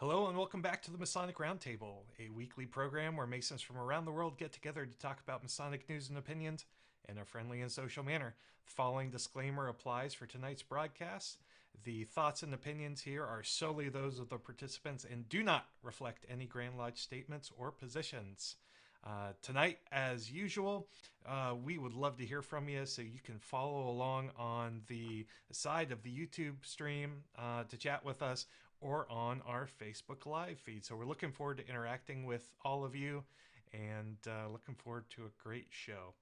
Hello and welcome back to the Masonic Roundtable, a weekly program where Masons from around the world get together to talk about Masonic news and opinions in a friendly and social manner. The following disclaimer applies for tonight's broadcast. The thoughts and opinions here are solely those of the participants and do not reflect any Grand Lodge statements or positions. Tonight, as usual, we would love to hear from you, so you can follow along on the side of the YouTube stream to chat with us or on our Facebook Live feed. So we're looking forward to interacting with all of you and looking forward to a great show.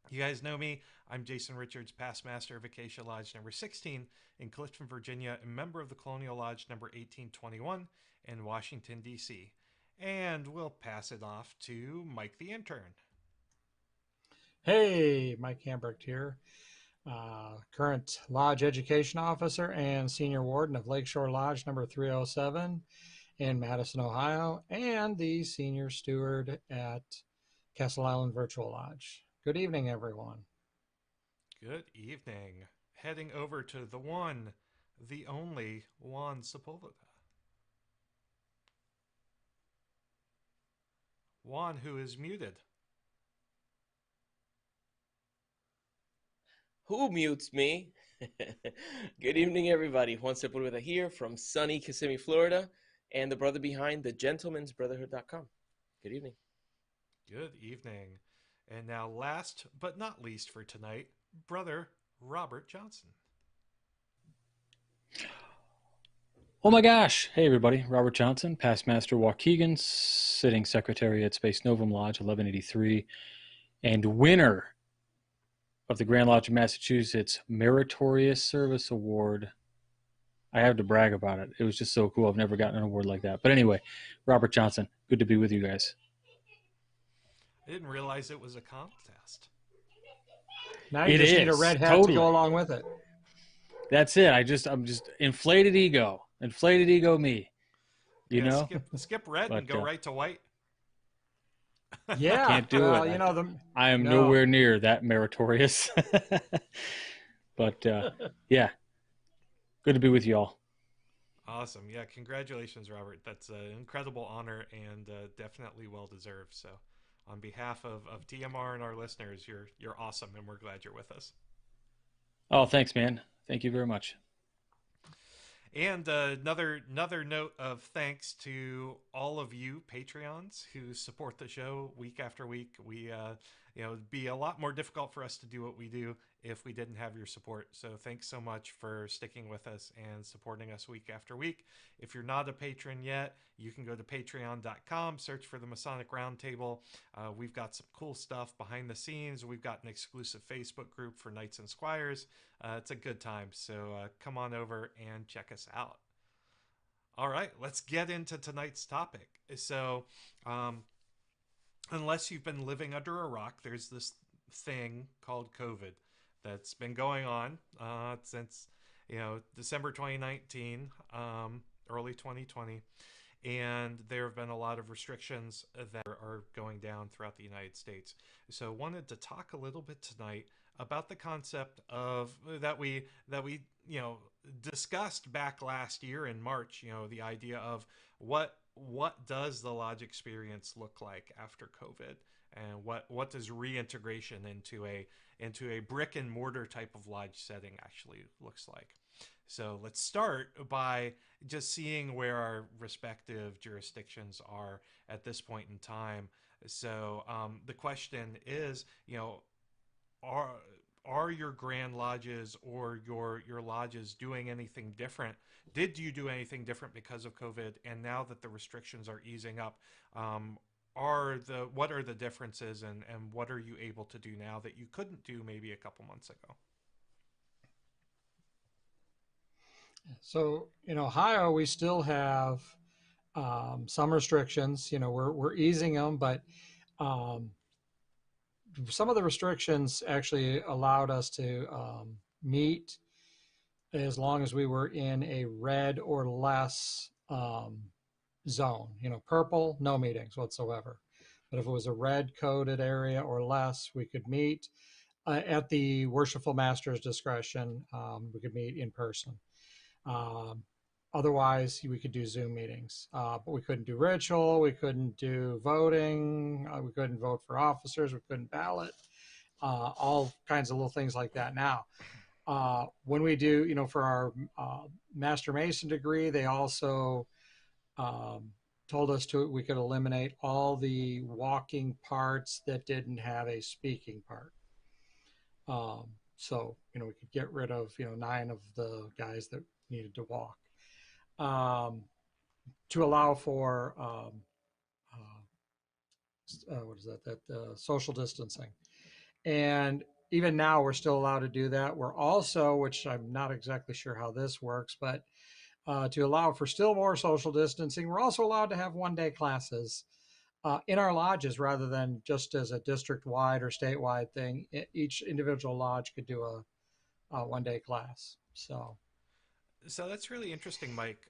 You guys know me. I'm Jason Richards, past master of Acacia Lodge number 16 in Clifton, Virginia, and member of the Colonial Lodge number 1821 in Washington, D.C. And we'll pass it off to Mike the intern. Hey, Mike Hambrecht here, current Lodge Education Officer and Senior Warden of Lakeshore Lodge number 307 in Madison, Ohio, and the Senior Steward at Castle Island Virtual Lodge. Good evening, everyone. Good evening. Heading over to the one, the only Juan Sepulveda. Juan, who is muted. Who mutes me? Good evening, everybody. Juan Sepulveda here from sunny Kissimmee, Florida, and the brother behind the gentleman'sbrotherhood.com. Good evening. Good evening. And now, last but not least for tonight, Brother Robert Johnson. Oh my gosh. Hey, everybody. Robert Johnson, past master Waukegan, sitting secretary at Space Novum Lodge 1183, and winner of the Grand Lodge of Massachusetts Meritorious Service Award. I have to brag about it. It was just so cool. I've never gotten an award like that. But anyway, Robert Johnson, good to be with you guys. I didn't realize it was a contest. Now you just need a red hat to go along with it. That's it. I'm just inflated ego me. You know? Skip red and go right to white. Yeah, can't do it. You know, I am nowhere near that meritorious. But yeah, good to be with you all. Awesome. Yeah, congratulations, Robert. That's an incredible honor and definitely well deserved. So, on behalf of TMR and our listeners, you're awesome, and we're glad you're with us. Oh, thanks, man. Thank you very much. And another note of thanks to all of you Patreons who support the show week after week. We it'd be a lot more difficult for us to do what we do if we didn't have your support. So thanks so much for sticking with us and supporting us week after week. If you're not a patron yet, you can go to patreon.com, search for the Masonic Roundtable. We've got some cool stuff behind the scenes. We've got an exclusive Facebook group for Knights and Squires. It's a good time, so come on over and check us out. All right, let's get into tonight's topic. So, unless you've been living under a rock, there's this thing called COVID that's been going on since December 2019, early 2020, and there have been a lot of restrictions that are going down throughout the United States. So, wanted to talk a little bit tonight about the concept of that we discussed back last year in March. The idea of what does the lodge experience look like after COVID, and what does reintegration into a brick and mortar type of lodge setting actually looks like. So let's start by just seeing where our respective jurisdictions are at this point in time. So the question is, are your Grand Lodges or your lodges doing anything different? Did you do anything different because of COVID? And now that the restrictions are easing up, what are the differences, and what are you able to do now that you couldn't do maybe a couple months ago? So in Ohio, we still have some restrictions. We're easing them, but some of the restrictions actually allowed us to meet as long as we were in a red or less zone. Purple, no meetings whatsoever. But if it was a red coded area or less, we could meet at the worshipful master's discretion. We could meet in person. otherwise, we could do Zoom meetings, but we couldn't do ritual. We couldn't do voting. We couldn't vote for officers. We couldn't ballot. All kinds of little things like that. Now, when we do, for our Master Mason degree, they also told us we could eliminate all the walking parts that didn't have a speaking part. So, we could get rid of, 9 of the guys that needed to walk. To allow for what is that social distancing. And even now we're still allowed to do that. We're also, which I'm not exactly sure how this works, but to allow for still more social distancing, we're also allowed to have one-day classes in our lodges rather than just as a district-wide or statewide thing. Each individual lodge could do a one-day class. So that's really interesting, Mike.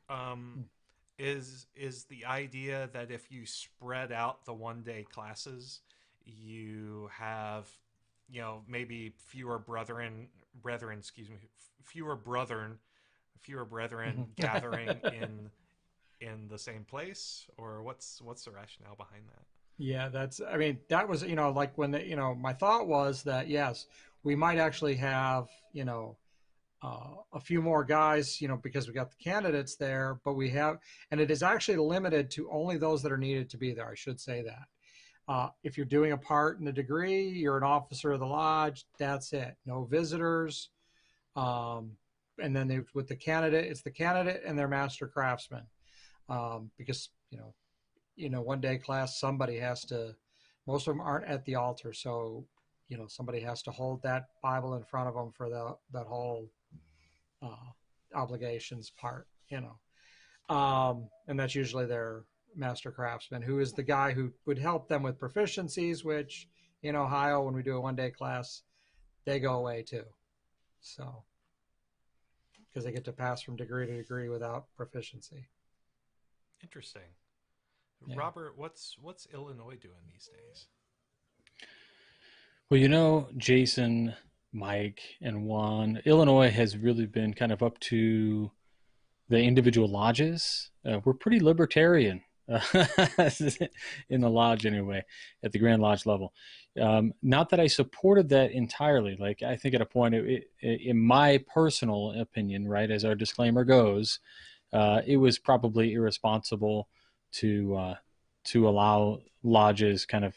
Is the idea that if you spread out the one-day classes, you have, maybe fewer brethren gathering in the same place, or what's the rationale behind that? Yeah, that was, like when my thought was that, yes, we might actually have, a few more guys, because we got the candidates there, but and it is actually limited to only those that are needed to be there. I should say that. If you're doing a part in the degree, you're an officer of the lodge, that's it. No visitors. And then with the candidate, it's the candidate and their master craftsman. Because, one day class, somebody has to, most of them aren't at the altar. So, somebody has to hold that Bible in front of them for that whole obligations part, and that's usually their master craftsman, who is the guy who would help them with proficiencies, which in Ohio, when we do a one-day class, they go away too. So, because they get to pass from degree to degree without proficiency. Interesting. Yeah. Robert, what's Illinois doing these days? Well, Jason, Mike, and Juan, Illinois has really been kind of up to the individual lodges. We're pretty libertarian in the lodge anyway, at the Grand Lodge level. Not that I supported that entirely. Like, I think at a point, in my personal opinion, right, as our disclaimer goes, it was probably irresponsible to allow lodges kind of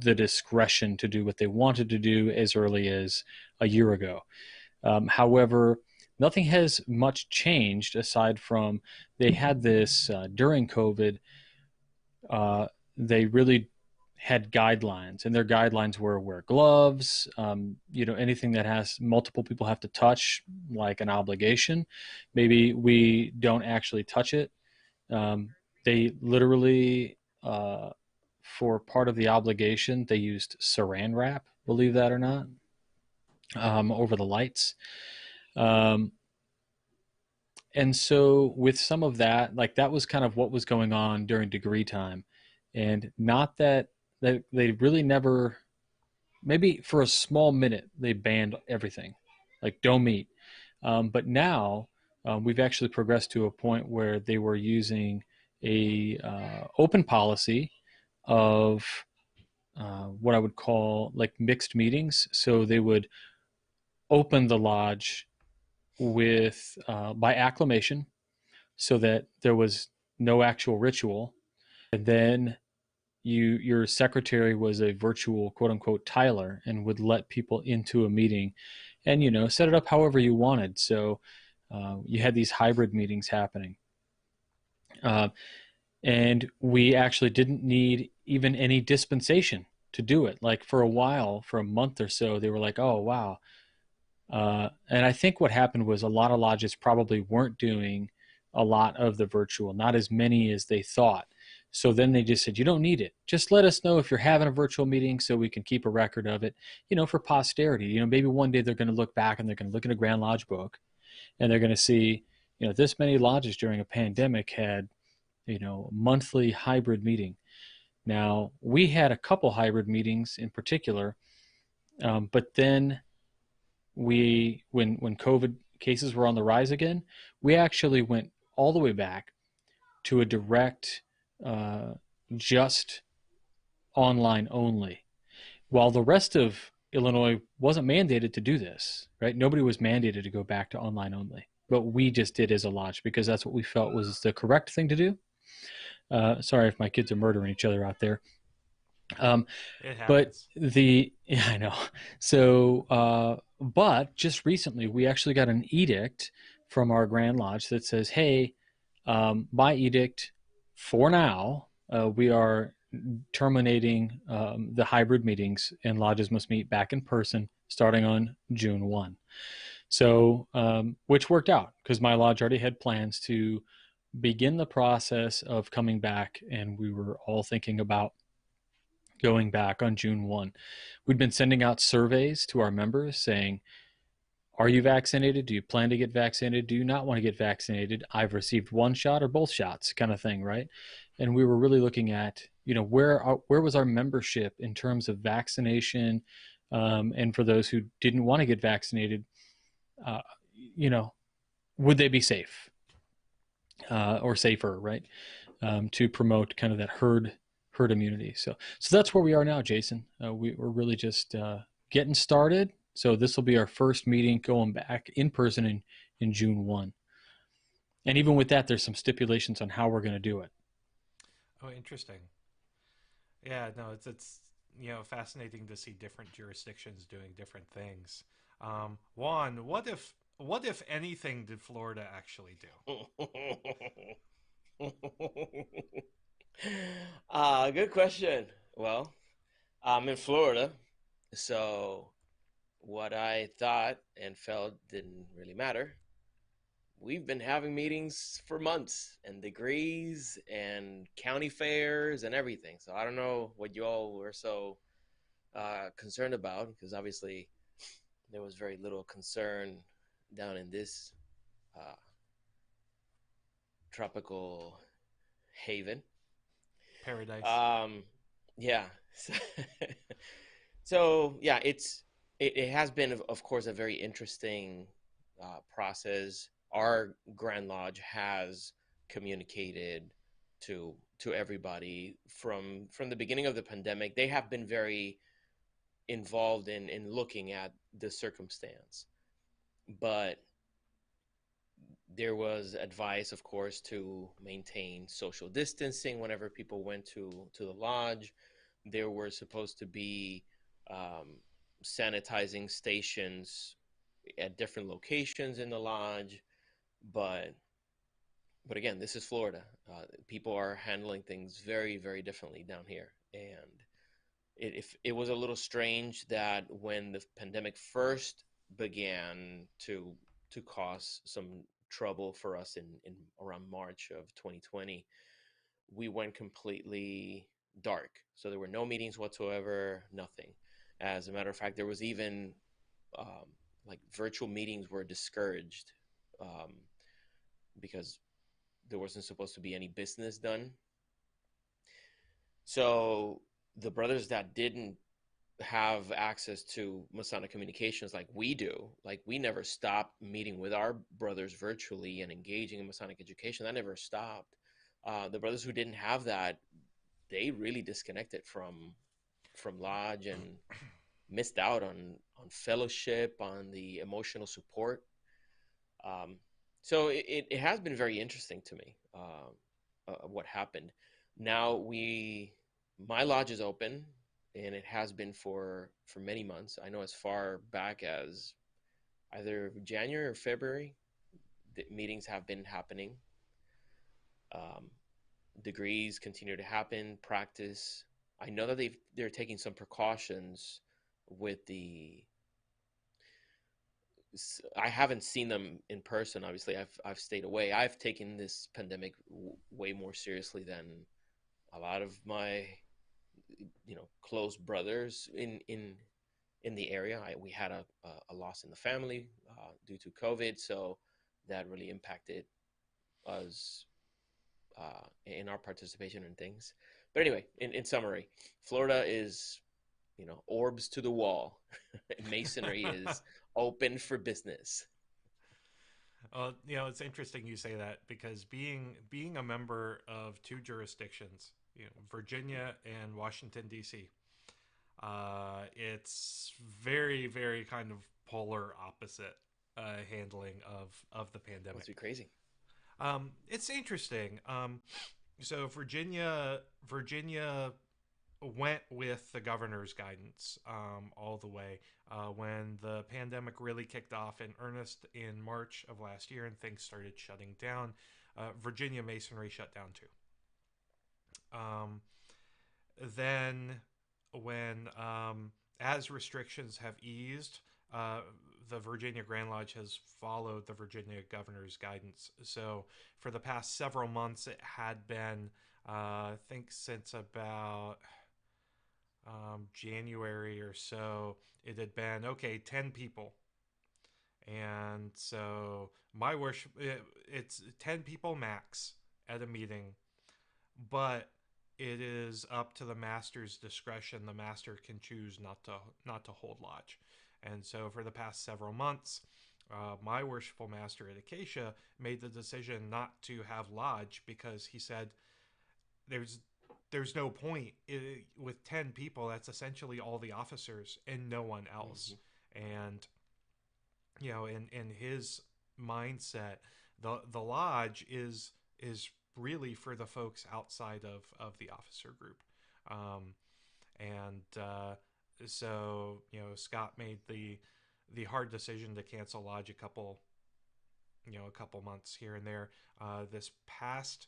the discretion to do what they wanted to do as early as a year ago. However, nothing has much changed aside from they had this during COVID. They really had guidelines, and their guidelines were wear gloves, anything that has multiple people have to touch, like an obligation. Maybe we don't actually touch it. They literally, for part of the obligation, they used saran wrap, believe that or not, over the lights. And so with some of that, like that was kind of what was going on during degree time. And not that they really never, maybe for a small minute, they banned everything, like don't meet. But now we've actually progressed to a point where they were using a open policy of what I would call like mixed meetings. So they would open the lodge with by acclamation, so that there was no actual ritual, and then your secretary was a virtual quote unquote tiler and would let people into a meeting, and set it up however you wanted. So you had these hybrid meetings happening. And we actually didn't need even any dispensation to do it. Like for a while, for a month or so, they were like, oh, wow. And I think what happened was a lot of lodges probably weren't doing a lot of the virtual, not as many as they thought. So then they just said, you don't need it. Just let us know if you're having a virtual meeting so we can keep a record of it, for posterity. Maybe one day they're going to look back and they're going to look in a Grand Lodge book and they're going to see, this many lodges during a pandemic had, monthly hybrid meeting. Now, we had a couple hybrid meetings in particular, but then when COVID cases were on the rise again, we actually went all the way back to a direct, just online only, while the rest of Illinois wasn't mandated to do this, right? Nobody was mandated to go back to online only, but we just did as a lodge because that's what we felt was the correct thing to do. Sorry if my kids are murdering each other out there. It But happens. yeah, I know. So, but just recently, we actually got an edict from our Grand Lodge that says, hey, by edict, for now, we are terminating the hybrid meetings, and lodges must meet back in person starting on June 1. So, which worked out because my lodge already had plans to begin the process of coming back, and we were all thinking about going back on June 1. We'd been sending out surveys to our members saying, are you vaccinated? Do you plan to get vaccinated? Do you not want to get vaccinated? I've received one shot or both shots, kind of thing, right? And we were really looking at, where was our membership in terms of vaccination, and for those who didn't want to get vaccinated, uh, would they be safe or safer, right? To promote kind of that herd immunity. So that's where we are now, Jason. We're really just getting started. So this will be our first meeting going back in person in June 1. And even with that, there's some stipulations on how we're going to do it. Oh, interesting. Yeah, no, it's fascinating to see different jurisdictions doing different things. Juan, what if anything did Florida actually do? Good question. Well, I'm in Florida, so what I thought and felt didn't really matter. We've been having meetings for months and degrees and county fairs and everything. So I don't know what you all were so concerned about, because obviously there was very little concern down in this uh, tropical haven. Paradise. Yeah. So yeah, it has been, of course, a very interesting process. Our Grand Lodge has communicated to everybody from the beginning of the pandemic. They have been very involved in looking at the circumstance, but there was advice, of course, to maintain social distancing whenever people went to the lodge. There were supposed to be sanitizing stations at different locations in the lodge, but again, this is Florida. People are handling things very, very differently down here, and it was a little strange that when the pandemic first began to cause some trouble for us in around March of 2020, we went completely dark. So there were no meetings whatsoever, nothing. As a matter of fact, there was even like virtual meetings were discouraged um, because there wasn't supposed to be any business done. So the brothers that didn't have access to Masonic communications like we do, like we never stopped meeting with our brothers virtually and engaging in Masonic education. That never stopped. The brothers who didn't have that, they really disconnected from lodge and missed out on fellowship, on the emotional support. Um, so it has been very interesting to me what happened. Now my lodge is open, and it has been for many months. I know as far back as either January or February, the meetings have been happening. Um, Degrees continue to happen, practice. I know that they're taking some precautions with the. I haven't seen them in person. Obviously, I've stayed away. I've taken this pandemic way more seriously than a lot of my close brothers in the area. We had a loss in the family due to COVID, so that really impacted us in our participation in things. But anyway, in summary, Florida is orbs to the wall. Masonry is open for business. It's interesting you say that because being a member of two jurisdictions, Virginia and Washington D.C., it's very, very kind of polar opposite handling of the pandemic. Must be crazy. It's interesting. So Virginia went with the governor's guidance all the way when the pandemic really kicked off in earnest in March of last year and things started shutting down. Virginia Masonry shut down too. Then, when as restrictions have eased, the Virginia Grand Lodge has followed the Virginia governor's guidance. So, for the past several months, it had been, I think, since about January or so, it had been okay, 10 people. And so, my worship, it's 10 people max at a meeting, but it is up to the master's discretion. The master can choose not to hold lodge. And so for the past several months, my worshipful master at Acacia made the decision not to have lodge because he said there's no point with 10 people. That's essentially all the officers and no one else. And in his mindset, the lodge is really for the folks outside of the officer group. So Scott made the hard decision to cancel lodge a couple months here and there. This past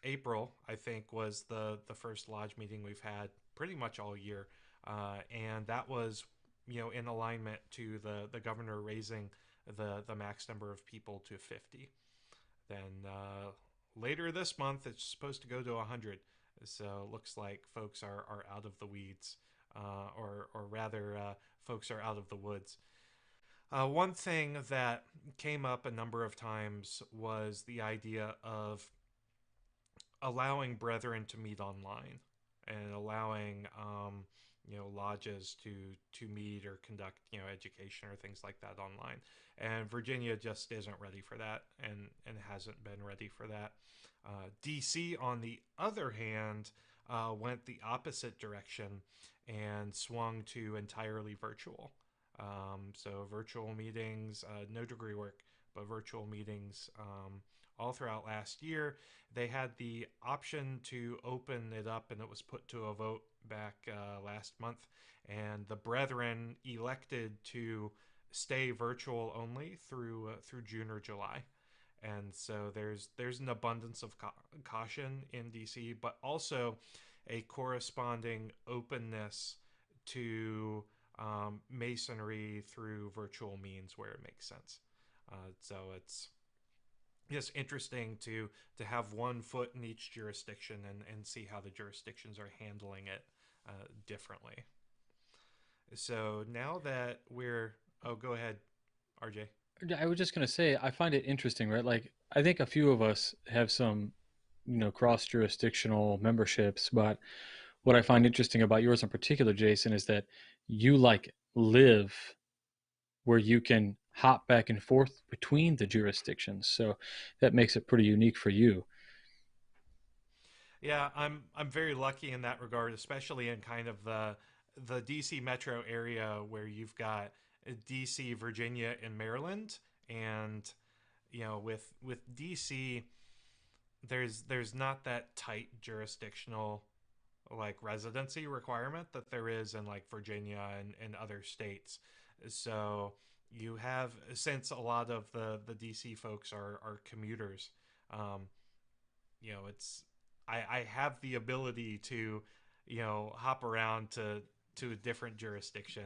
April, I think, was the first lodge meeting we've had pretty much all year, and that was in alignment to the governor raising the max number of people to 50. Then later this month, it's supposed to go to 100. So it looks like folks are out of the weeds, or rather, folks are out of the woods. One thing that came up a number of times was the idea of allowing brethren to meet online and allowing lodges to meet or conduct education or things like that online. And Virginia just isn't ready for that, and hasn't been ready for that. DC, on the other hand, went the opposite direction and swung to entirely virtual. So virtual meetings, no degree work, but virtual meetings all throughout last year. They had the option to open it up, and it was put to a vote back last month. And the brethren elected to stay virtual only through June or July. And so there's an abundance of caution in DC, but also a corresponding openness to Masonry through virtual means where it makes sense. So it's just interesting to have one foot in each jurisdiction and see how the jurisdictions are handling it differently. So now that go ahead, RJ. I was just going to say, I find it interesting, right? Like, I think a few of us have some, cross jurisdictional memberships, but what I find interesting about yours in particular, Jason, is that you live where you can hop back and forth between the jurisdictions. So that makes it pretty unique for you. Yeah, I'm very lucky in that regard, especially in kind of the DC metro area where you've got DC, Virginia, and Maryland. And with DC, there's not that tight jurisdictional residency requirement that there is in Virginia and other states. So you have, since a lot of the DC folks are commuters, it's I have the ability to hop around to a different jurisdiction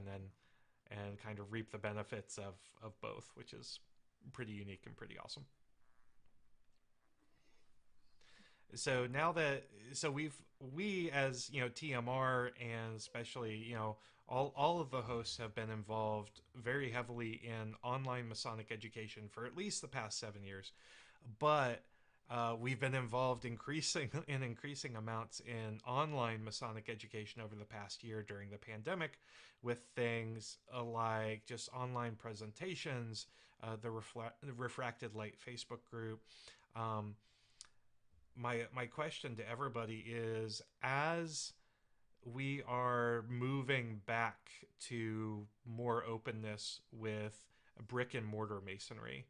and kind of reap the benefits of both, which is pretty unique and pretty awesome. So now that we as TMR, and especially all of the hosts have been involved very heavily in online Masonic education for at least the past 7 years, but we've been involved in increasing amounts in online Masonic education over the past year during the pandemic, with things like just online presentations, the Refracted Light Facebook group. Um, my question to everybody is, as we are moving back to more openness with brick and mortar masonry,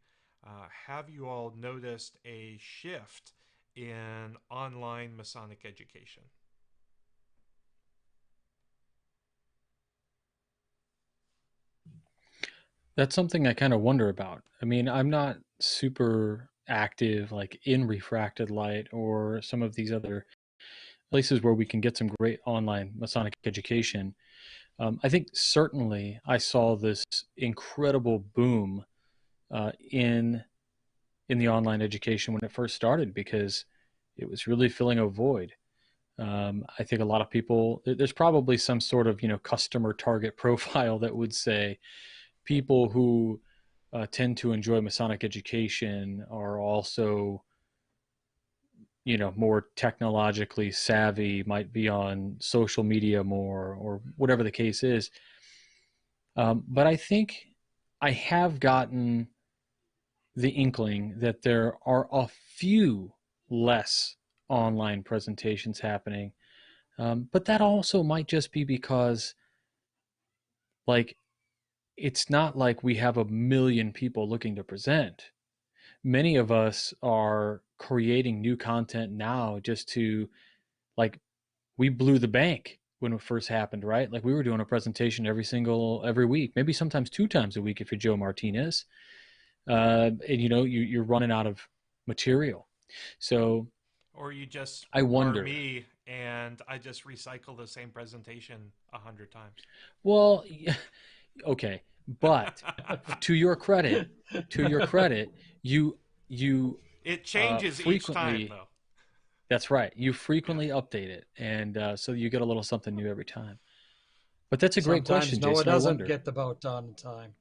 have you all noticed a shift in online Masonic education? That's something I kind of wonder about. I mean, I'm not super active like in Refracted Light or some of these other places where we can get some great online Masonic education. I think certainly I saw this incredible boom in the online education when it first started because it was really filling a void. I think a lot of people, there's probably some sort of customer target profile that would say people who tend to enjoy Masonic education are also more technologically savvy, might be on social media more, or whatever the case is. But I think I have gotten the inkling that there are a few less online presentations happening. But that also might just be because, like, it's not like we have a million people looking to present. Many of us are creating new content now just to, like, we blew the bank when it first happened, right? Like, we were doing a presentation every week, maybe sometimes 2 times a week if you're Joe Martinez. And you're running out of material. So Or you just I are wonder. me and I just recycle the same presentation 100 times? Well, okay, but to your credit, you you It changes each time, frequently. though. That's right. You Yeah. frequently update it, and so you get a little something new every time. But that's a great Sometimes question, Noah Jason. I doesn't wonder. get the boat done in time.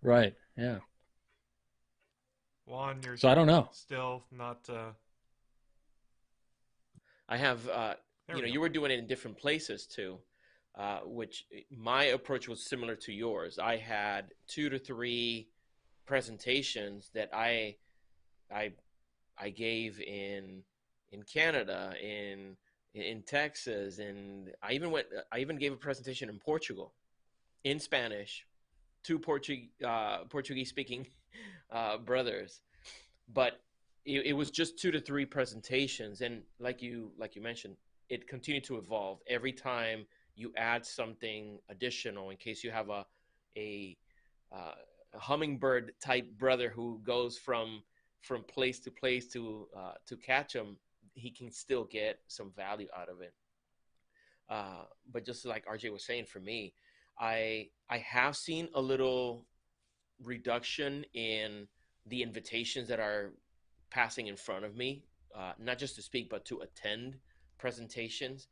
Right. Yeah. Juan, you're So I don't know. still not. I have, There we go. you were doing it in different places too, which my approach was similar to yours. I had 2 to 3 presentations that I I gave in Canada, in Texas, and I even gave a presentation in Portugal in Spanish to Portuguese speaking brothers. But it was just 2 to 3 presentations, and like you mentioned, it continued to evolve every time you add something additional in case you have a, uh, a hummingbird type brother who goes from place to place to catch them. He can still get some value out of it. But just like RJ was saying, for me, I have seen a little reduction in the invitations that are passing in front of me, not just to speak, but to attend presentations.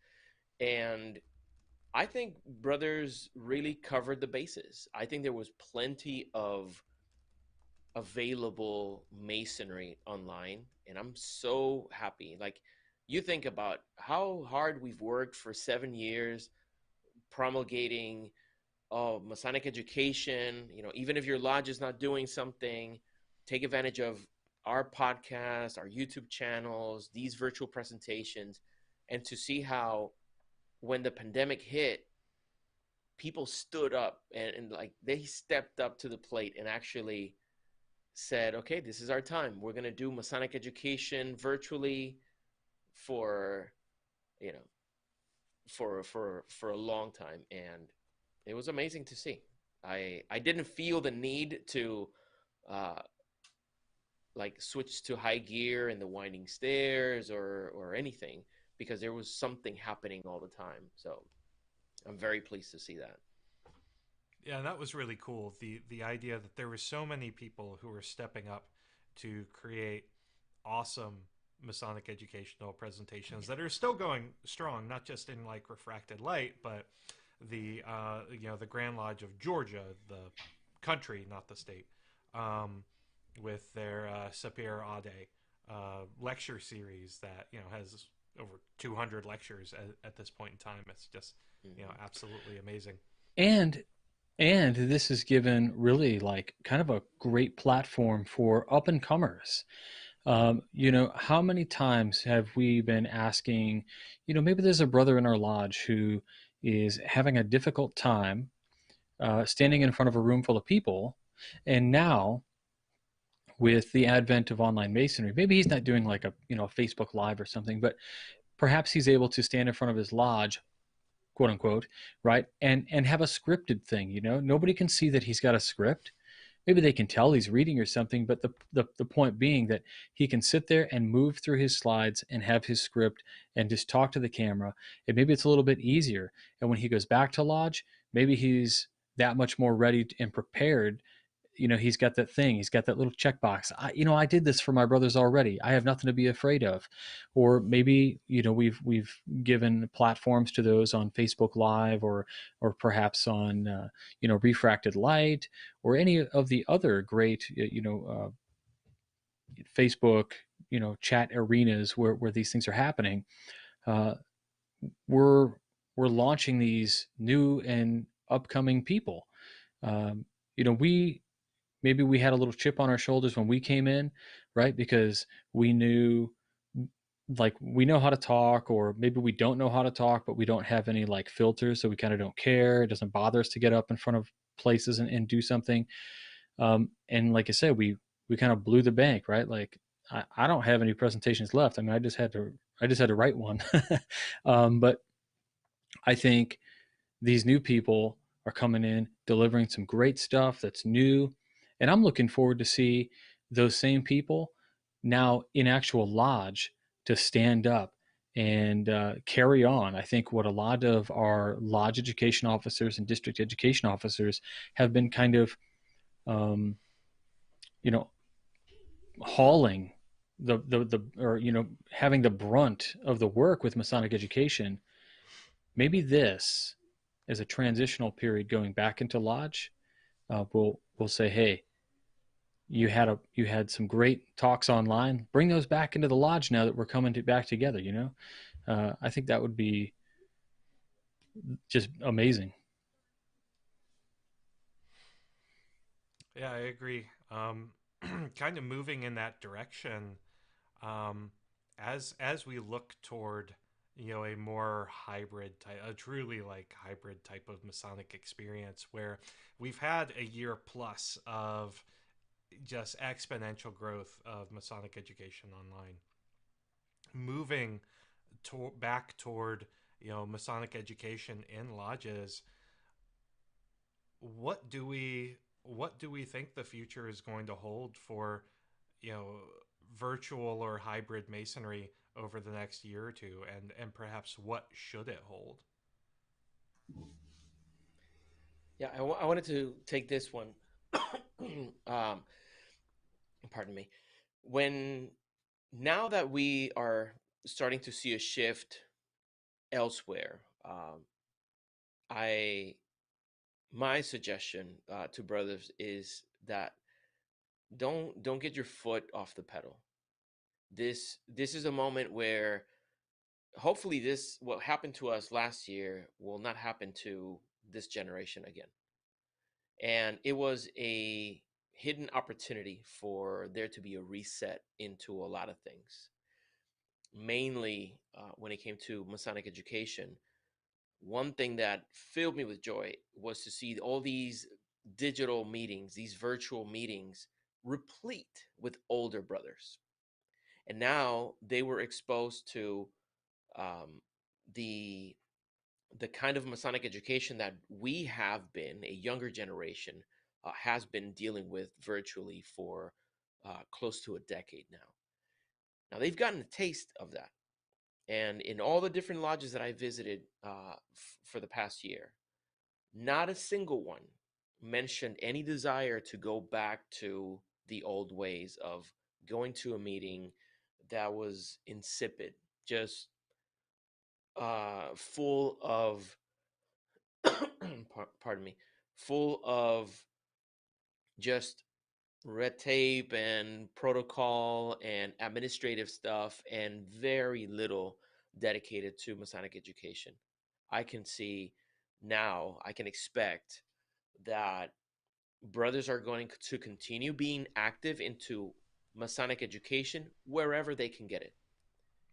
And I think brothers really covered the bases. I think there was plenty of available masonry online, and I'm so happy. Like, you think about how hard we've worked for 7 years promulgating Masonic education. Even if your lodge is not doing something, take advantage of our podcast, our YouTube channels, these virtual presentations, and to see how when the pandemic hit, people stood up and like they stepped up to the plate and actually said, okay, this is our time. We're going to do Masonic education virtually for, you know, for a long time. And it was amazing to see. I didn't feel the need to uh, like switch to high gear and the winding stairs or anything, because there was something happening all the time. So I'm very pleased to see that. Yeah, that was really cool. The idea that there were so many people who were stepping up to create awesome Masonic educational presentations that are still going strong, not just in like Refracted Light, but the Grand Lodge of Georgia, the country, not the state. with their Sapir Ade lecture series that has over 200 lectures at this point in time. It's just absolutely amazing. And this is given really like kind of a great platform for up and comers. How many times have we been asking, maybe there's a brother in our lodge who is having a difficult time standing in front of a room full of people. And now, with the advent of online masonry, maybe he's not doing like a Facebook Live or something, but perhaps he's able to stand in front of his lodge, quote unquote, right, and have a scripted thing. Nobody can see that he's got a script. Maybe they can tell he's reading or something, but the point being that he can sit there and move through his slides and have his script and just talk to the camera, and maybe it's a little bit easier. And when he goes back to lodge, maybe he's that much more ready and prepared. He's got that thing, he's got that little checkbox. I did this for my brothers already, I have nothing to be afraid of. Or maybe we've given platforms to those on Facebook Live, or perhaps on Refracted Light, or any of the other great Facebook chat arenas where these things are happening. uh, we're launching these new and upcoming people. um, we maybe we had a little chip on our shoulders when we came in, right? Because we knew, like, we know how to talk, or maybe we don't know how to talk, but we don't have any like filters, so we kind of don't care. It doesn't bother us to get up in front of places and do something. And like I said, we kind of blew the bank, right? Like, I don't have any presentations left. I mean, I just had to write one. But I think these new people are coming in, delivering some great stuff that's new. And I'm looking forward to see those same people now in actual lodge to stand up and carry on. I think what a lot of our lodge education officers and district education officers have been kind of, um, you know, hauling the or having the brunt of the work with Masonic education. Maybe this, as a transitional period going back into lodge, we'll say, hey, you had some great talks online. Bring those back into the lodge now that we're coming back together. I think that would be just amazing. Yeah, I agree. Kind of moving in that direction, um, as we look toward a more hybrid type, a truly like hybrid type of Masonic experience, where we've had a year plus of just exponential growth of Masonic education online, moving back toward Masonic education in lodges. What do we think the future is going to hold for you know virtual or hybrid masonry over the next year or two, and perhaps what should it hold? Yeah, I wanted to take this one. um, Pardon me. When Now that we are starting to see a shift elsewhere, I my suggestion to brothers is that don't get your foot off the pedal. This is a moment where hopefully this what happened to us last year will not happen to this generation again. And it was a hidden opportunity for there to be a reset into a lot of things, mainly when it came to Masonic education. One thing that filled me with joy was to see all these digital meetings, these virtual meetings, replete with older brothers. And now they were exposed to um, the kind of Masonic education that we have been, a younger generation, has been dealing with virtually for close to a decade now. Now they've gotten a taste of that. And in all the different lodges that I visited for the past year, not a single one mentioned any desire to go back to the old ways of going to a meeting that was insipid, just full of, pardon me, full of just red tape and protocol and administrative stuff, and very little dedicated to Masonic education. I can see now, I can expect that brothers are going to continue being active into Masonic education wherever they can get it.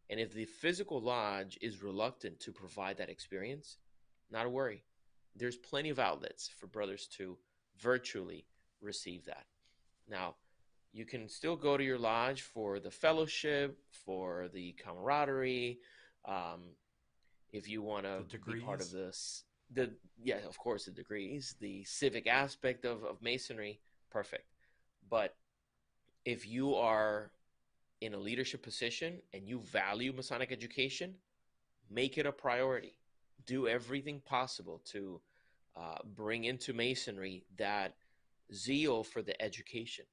And if the physical lodge is reluctant to provide that experience, not a worry. There's plenty of outlets for brothers to virtually receive that. Now, you can still go to your lodge for the fellowship, for the camaraderie. If you want to be part of this, yeah, of course, the degrees, the civic aspect of Masonry, perfect. But if you are in a leadership position and you value Masonic education, make it a priority. Do everything possible to bring into Masonry that zeal for the education.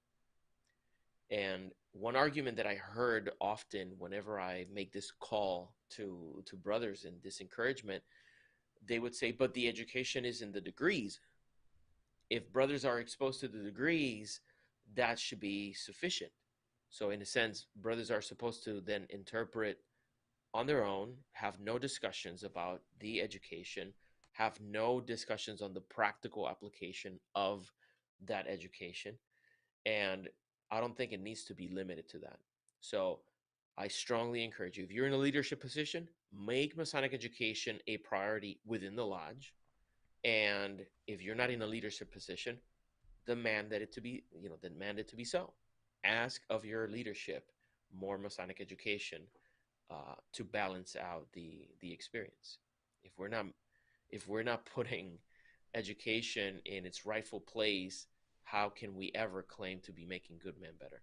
And one argument that I heard often whenever I make this call to brothers and this encouragement, they would say, but the education is in the degrees. If brothers are exposed to the degrees, that should be sufficient. So in a sense, brothers are supposed to then interpret on their own, have no discussions about the education, have no discussions on the practical application of that education. And I don't think it needs to be limited to that. So I strongly encourage you, if you're in a leadership position, make Masonic education a priority within the lodge. And if you're not in a leadership position, demand it to be so. Ask of your leadership more Masonic education to balance out the experience. If we're not putting education in its rightful place, how can we ever claim to be making good men better?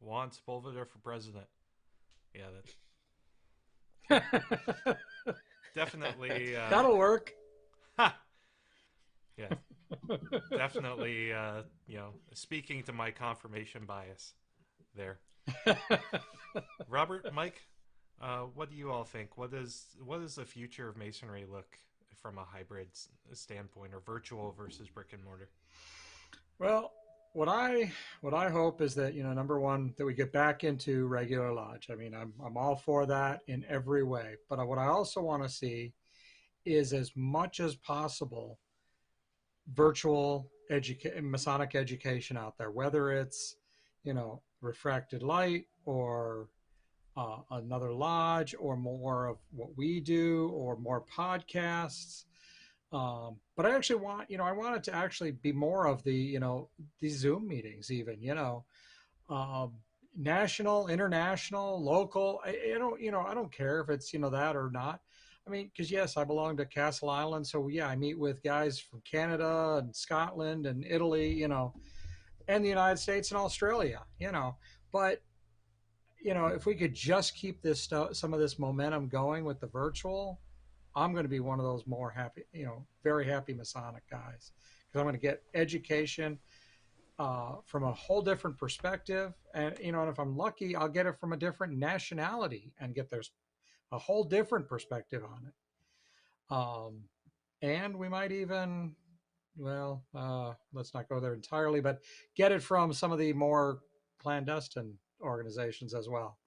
Juan Sepulveda for president. Yeah, that definitely. That'll work. Yeah, definitely. Speaking to my confirmation bias there. Robert, Mike, what do you all think? What does the future of Masonry look from a hybrid standpoint, or virtual versus brick and mortar? Well, what I hope is that, number one, that we get back into regular lodge. I mean, I'm all for that in every way. But what I also want to see is, as much as possible, virtual Masonic education out there, whether it's, refracted light, or another lodge, or more of what we do, or more podcasts. But I actually want, I want it to actually be more of the, these Zoom meetings, even, national, international, local. I don't care if it's, that or not. I mean, because yes, I belong to Castle Island. So yeah, I meet with guys from Canada and Scotland and Italy, and the United States and Australia, but if we could just keep this some of this momentum going with the virtual, I'm going to be one of those more happy, very happy Masonic guys, because I'm going to get education from a whole different perspective. And, and if I'm lucky, I'll get it from a different nationality and get there's a whole different perspective on it. And we might even, let's not go there entirely, but get it from some of the more clandestine organizations as well.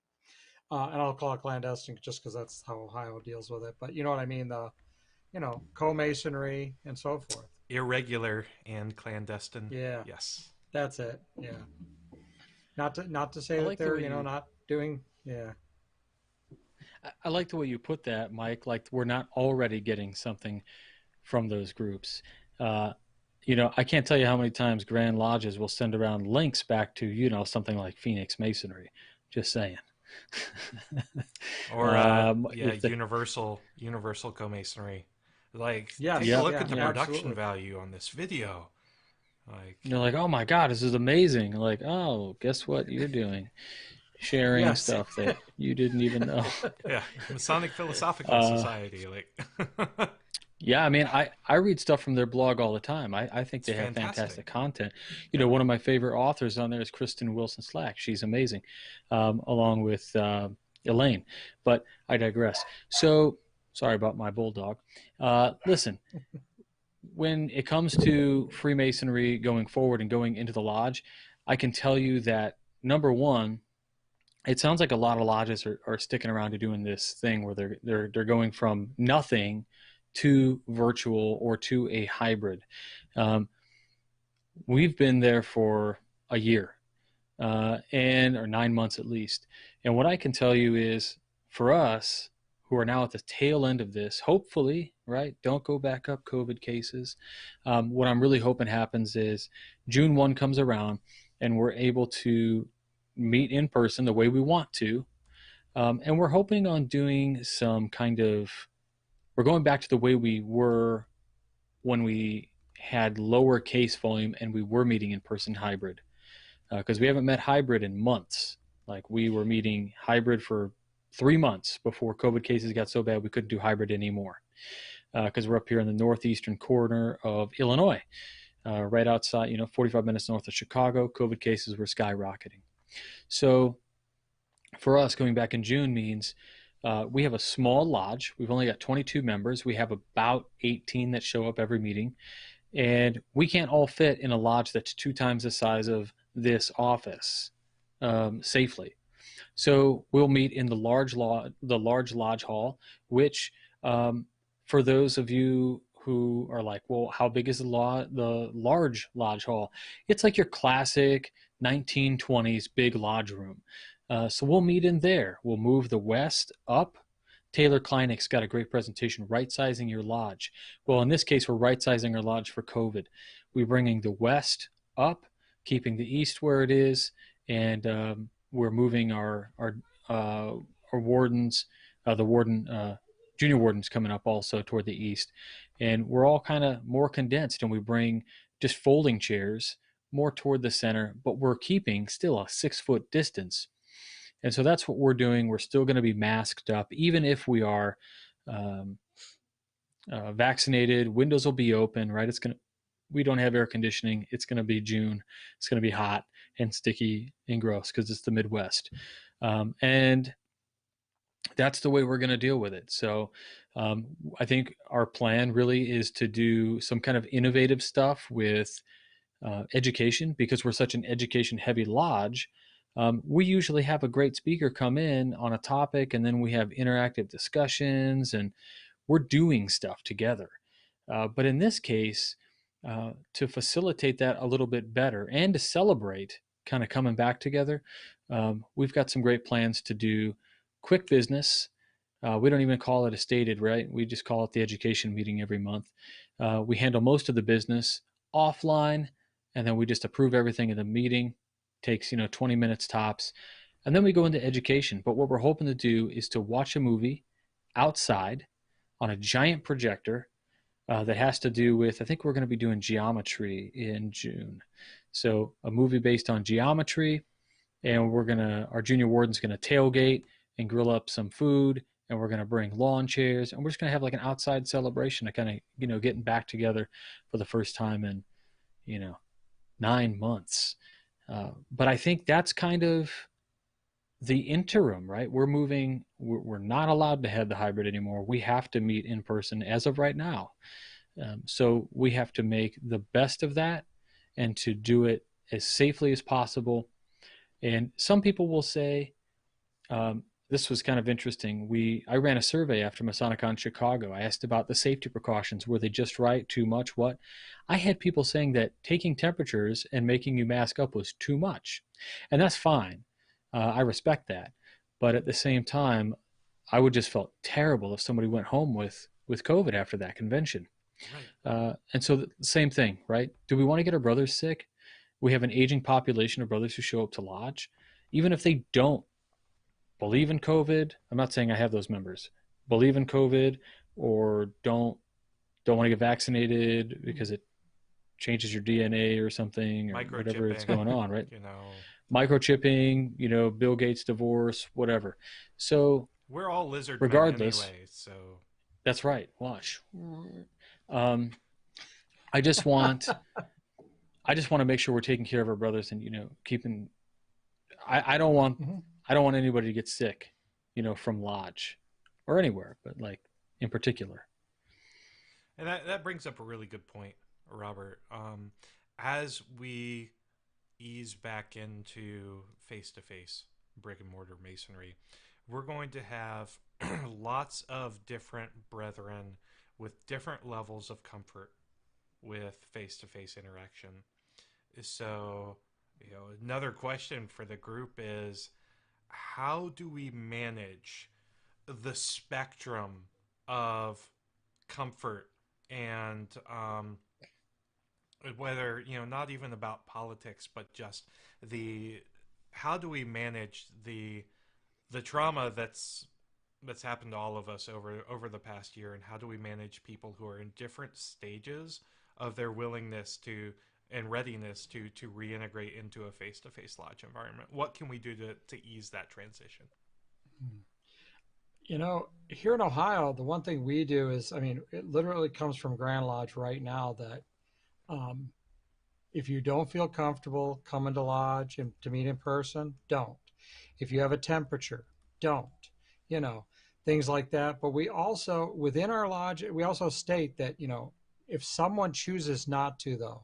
And I'll call it clandestine just because that's how Ohio deals with it. But you know what I mean? The, co-masonry and so forth. Irregular and clandestine. Yeah. Yes. That's it. Yeah. Not to say that they're, not doing. Yeah. I like the way you put that, Mike. Like, we're not already getting something from those groups. I can't tell you how many times Grand Lodges will send around links back to, something like Phoenix Masonry. Just saying. Or universal co-masonry. Like, take a look at the production absolutely. value on this video. Like, you're like, oh my God, this is amazing. Like, oh, guess what you're doing? Sharing stuff that you didn't even know. Yeah, Masonic Philosophical Society. Like, yeah, I mean, I read stuff from their blog all the time. I think they have fantastic content. One of my favorite authors on there is Kristen Wilson Slack. She's amazing, along with Elaine. But I digress. So, sorry about my bulldog. Listen, when it comes to Freemasonry going forward and going into the lodge, I can tell you that, number one, it sounds like a lot of lodges are sticking around to doing this thing where they're going from nothing to virtual or to a hybrid. We've been there for a year, or 9 months at least. And what I can tell you is, for us who are now at the tail end of this, hopefully, right, don't go back up COVID cases. What I'm really hoping happens is June 1 comes around and we're able to meet in person the way we want to. And we're hoping on doing some kind of, we're going back to the way we were when we had lower case volume and we were meeting in person hybrid. Because we haven't met hybrid in months. Like, we were meeting hybrid for 3 months before COVID cases got so bad we couldn't do hybrid anymore. Because we're up here in the northeastern corner of Illinois, right outside, 45 minutes north of Chicago. COVID cases were skyrocketing. So for us, going back in June means we have a small lodge. We've only got 22 members. We have about 18 that show up every meeting. And we can't all fit in a lodge that's 2 times the size of this office safely. So we'll meet in the large lodge hall, which for those of you who are like, well, how big is the large lodge hall? It's like your classic 1920s big lodge room. So we'll meet in there. We'll move the west up. Taylor Kleinek's got a great presentation, right-sizing your lodge. Well, in this case, we're right-sizing our lodge for COVID. We're bringing the west up, keeping the east where it is, and we're moving our wardens, junior wardens coming up also toward the east. And we're all kind of more condensed, and we bring just folding chairs more toward the center, but we're keeping still a 6-foot distance. And so that's what we're doing. We're still going to be masked up, even if we are vaccinated. Windows will be open, right? We don't have air conditioning. It's going to be June. It's going to be hot and sticky and gross because it's the Midwest. And that's the way we're going to deal with it. So I think our plan really is to do some kind of innovative stuff with education, because we're such an education-heavy lodge. We usually have a great speaker come in on a topic, and then we have interactive discussions, and we're doing stuff together. But in this case, to facilitate that a little bit better and to celebrate kind of coming back together, we've got some great plans to do quick business. We don't even call it a stated, right? We just call it the education meeting every month. We handle most of the business offline, and then we just approve everything in the meeting. Takes 20 minutes tops, and then we go into education. But what we're hoping to do is to watch a movie outside on a giant projector that has to do with, I think we're going to be doing geometry in June. So a movie based on geometry, and our junior warden's going to tailgate and grill up some food, and we're going to bring lawn chairs, and we're just going to have like an outside celebration of kind of getting back together for the first time in 9 months. But I think that's kind of the interim, right? We're not allowed to have the hybrid anymore. We have to meet in person as of right now. So we have to make the best of that and to do it as safely as possible. And some people will say, this was kind of interesting. I ran a survey after MasonicCon Chicago. I asked about the safety precautions. Were they just right? Too much? What? I had people saying that taking temperatures and making you mask up was too much. And that's fine. I respect that. But at the same time, I would just felt terrible if somebody went home with COVID after that convention. Right. And so the same thing, right? Do we want to get our brothers sick? We have an aging population of brothers who show up to lodge. Even if they don't believe in COVID, I'm not saying I have those members, believe in COVID or don't want to get vaccinated because it changes your DNA or something, or whatever is going on, right? Microchipping, Bill Gates divorce, whatever. So we're all lizard regardless, men anyway, so that's right. Watch. I just want to make sure we're taking care of our brothers and keeping. I don't want. Mm-hmm. I don't want anybody to get sick, from lodge or anywhere, but like in particular. And that brings up a really good point, Robert. As we ease back into face to face brick and mortar masonry, we're going to have lots of different brethren with different levels of comfort with face to face interaction. So, another question for the group is, how do we manage the spectrum of comfort and whether, not even about politics, but just the how do we manage the trauma that's happened to all of us over the past year, and how do we manage people who are in different stages of their willingness to and readiness to reintegrate into a face-to-face lodge environment? What can we do to ease that transition? Here in Ohio, the one thing we do is, I mean, it literally comes from Grand Lodge right now that um, if you don't feel comfortable coming to lodge and to meet in person, don't. If you have a temperature, don't. You know, things like that. But we also, within our lodge, we also state that, if someone chooses not to, though,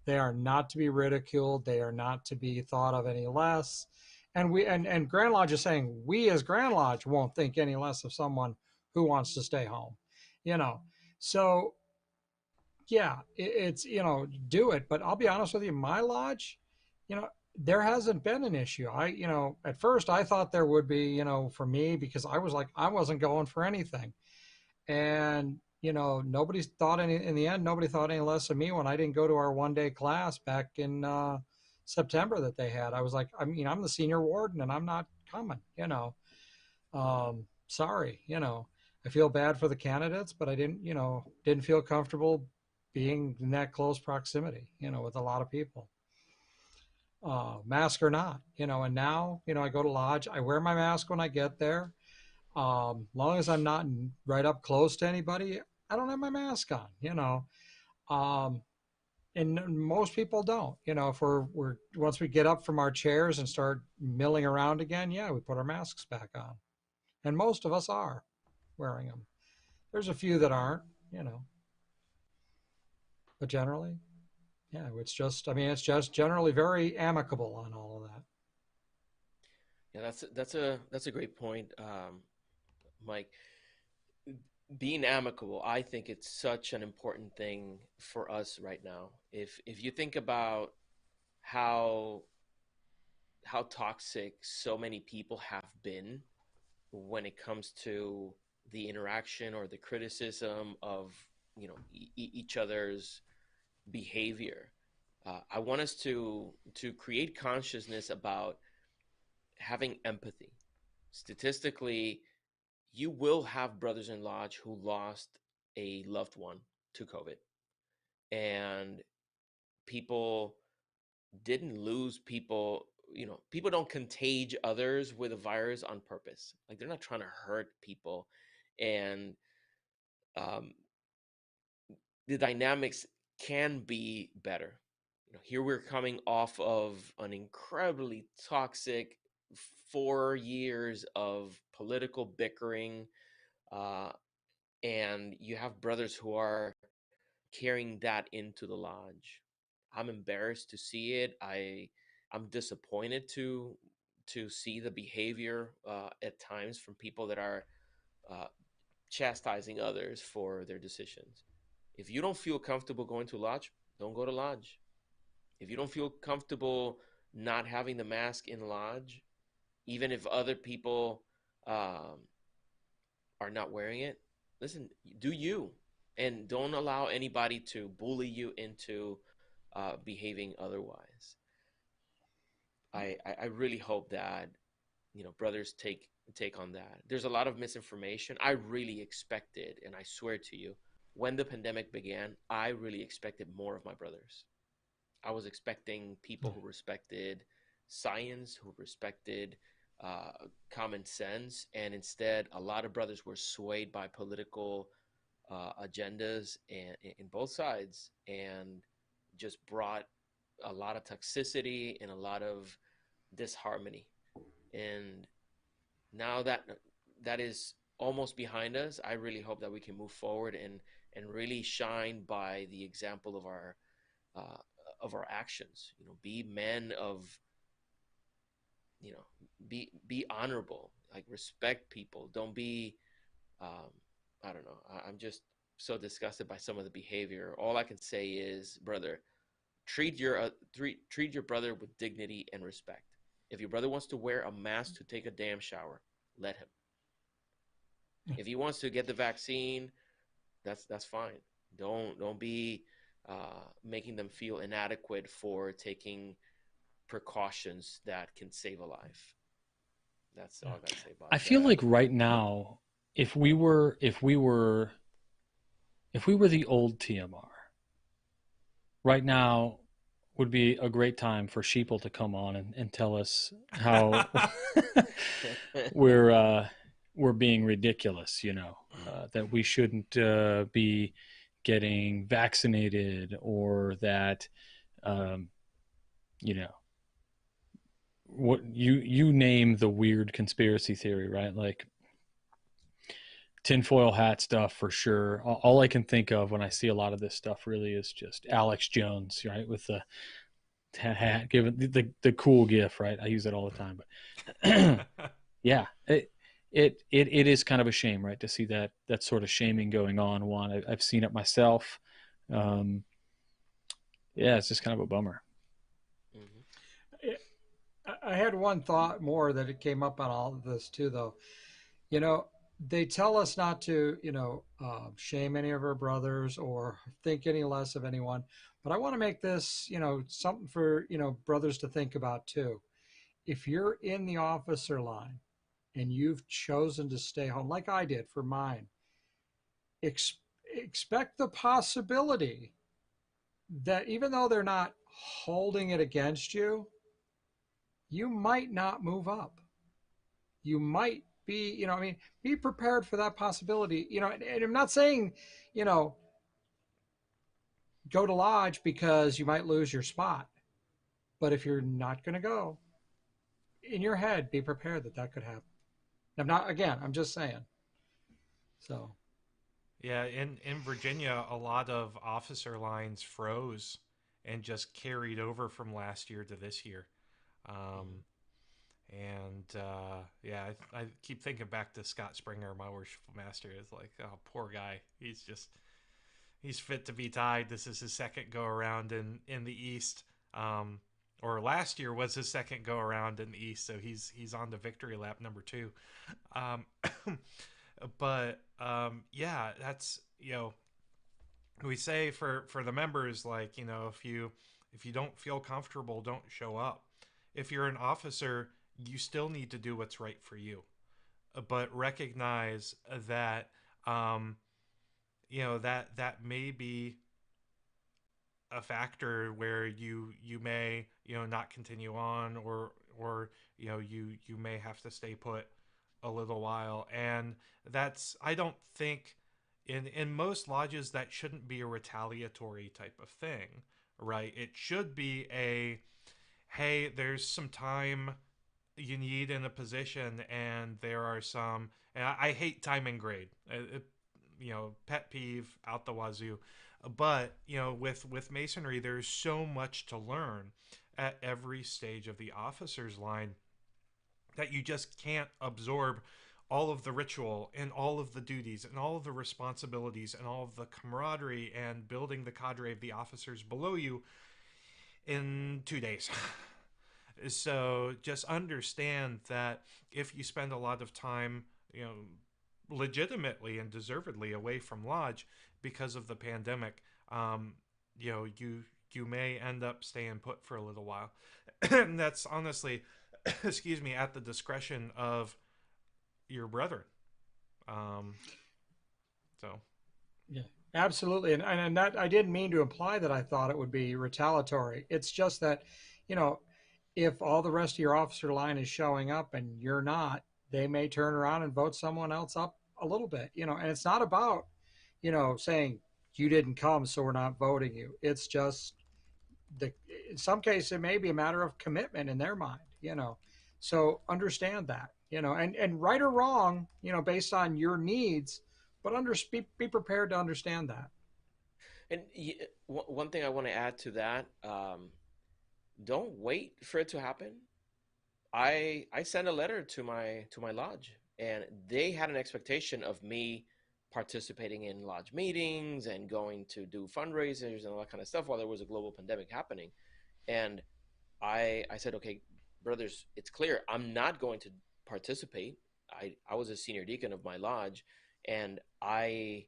they are not to be ridiculed. They are not to be thought of any less. And Grand Lodge is saying we as Grand Lodge won't think any less of someone who wants to stay home. You know, so yeah, it's do it. But I'll be honest with you, my lodge, there hasn't been an issue. At first I thought there would be, for me, because I was like I wasn't going for anything, and nobody thought any in the end. Nobody thought any less of me when I didn't go to our 1 day class back in September that they had. I was like, I mean, I'm the senior warden and I'm not coming. Sorry. I feel bad for the candidates, but I didn't feel comfortable being in that close proximity, with a lot of people, mask or not. And now, I go to lodge, I wear my mask when I get there. Long as I'm not right up close to anybody, I don't have my mask on. Um, and most people don't. If we're once we get up from our chairs and start milling around again, yeah, we put our masks back on, and most of us are wearing them. There's a few that aren't, but generally, yeah, it's just generally very amicable on all of that. Yeah, that's a great point, Mike. Being amicable, I think it's such an important thing for us right now. If you think about how toxic so many people have been when it comes to the interaction or the criticism of each other's behavior, I want us to create consciousness about having empathy. Statistically, you will have brothers in lodge who lost a loved one to COVID, and people didn't lose people. People don't contage others with a virus on purpose. Like, they're not trying to hurt people, and um, the dynamics can be better. Here we're coming off of an incredibly toxic 4 years of political bickering, uh, and you have brothers who are carrying that into the lodge. I'm embarrassed to see it. I'm disappointed to see the behavior at times from people that are uh, chastising others for their decisions. If you don't feel comfortable going to lodge, don't go to lodge. If you don't feel comfortable not having the mask in lodge, even if other people um, are not wearing it, listen, do you, and don't allow anybody to bully you into behaving otherwise. I really hope that brothers take on that. There's a lot of misinformation. I really expected, and I swear to you, when the pandemic began, I really expected more of my brothers. I was expecting people who respected science, who respected uh, common sense, and instead, a lot of brothers were swayed by political agendas and in both sides, and just brought a lot of toxicity and a lot of disharmony. And now that is almost behind us, I really hope that we can move forward and really shine by the example of our actions. Be men of, be honorable, like respect people. Don't be, I don't know. I'm just so disgusted by some of the behavior. All I can say is, brother, treat your brother with dignity and respect. If your brother wants to wear a mask to take a damn shower, let him. If he wants to get the vaccine, that's fine. Don't be making them feel inadequate for taking precautions that can save a life. That's all I gotta say about that. I feel like right now, if we were the old TMR, right now would be a great time for Sheeple to come on and tell us how we're being ridiculous, that we shouldn't be getting vaccinated, or that what you name the weird conspiracy theory, right? Like tinfoil hat stuff for sure. All I can think of when I see a lot of this stuff really is just Alex Jones, right, with the hat, given the cool gif, right? I use it all the time, but yeah, it is kind of a shame, right, to see that sort of shaming going on. I've seen it myself. Yeah, it's just kind of a bummer. I had one thought more that it came up on all of this too, though. They tell us not to, shame any of our brothers or think any less of anyone. But I want to make this, something for, brothers to think about too. If you're in the officer line and you've chosen to stay home, like I did for mine, expect the possibility that even though they're not holding it against you, you might not move up. You might be, be prepared for that possibility. And I'm not saying, go to lodge because you might lose your spot. But if you're not going to go, in your head, be prepared that could happen. I'm just saying. So. Yeah, in Virginia, a lot of officer lines froze and just carried over from last year to this year. Yeah, I keep thinking back to Scott Springer, my worshipful master. It's like, oh, poor guy. He's fit to be tied. This is his second go around in the East. Or last year was his second go around in the East, so he's on to victory lap number 2. Yeah, that's, we say for the members, like, if you don't feel comfortable, don't show up. If you're an officer, you still need to do what's right for you, but recognize that that may be a factor where you may not continue on, or you may have to stay put a little while. And that's, I don't think in most lodges that shouldn't be a retaliatory type of thing, right? It should be a, hey, there's some time you need in a position, and there are some, and I hate time and grade, pet peeve out the wazoo. But with Masonry, there's so much to learn at every stage of the officer's line that you just can't absorb all of the ritual and all of the duties and all of the responsibilities and all of the camaraderie and building the cadre of the officers below you in 2 days. So just understand that if you spend a lot of time, legitimately and deservedly away from lodge because of the pandemic, you may end up staying put for a little while. And that's honestly, excuse me, at the discretion of your brethren. Yeah, absolutely. And that, I didn't mean to imply that I thought it would be retaliatory. It's just that, if all the rest of your officer line is showing up and you're not, they may turn around and vote someone else up a little bit, and it's not about, saying you didn't come, so we're not voting you. It's just in some cases, it may be a matter of commitment in their mind, so understand that, and right or wrong, based on your needs, but be prepared to understand that. And one thing I want to add to that, don't wait for it to happen. I sent a letter to my lodge, and they had an expectation of me participating in lodge meetings and going to do fundraisers and all that kind of stuff while there was a global pandemic happening. And I said, okay, brothers, it's clear I'm not going to participate. I was a senior deacon of my lodge, and I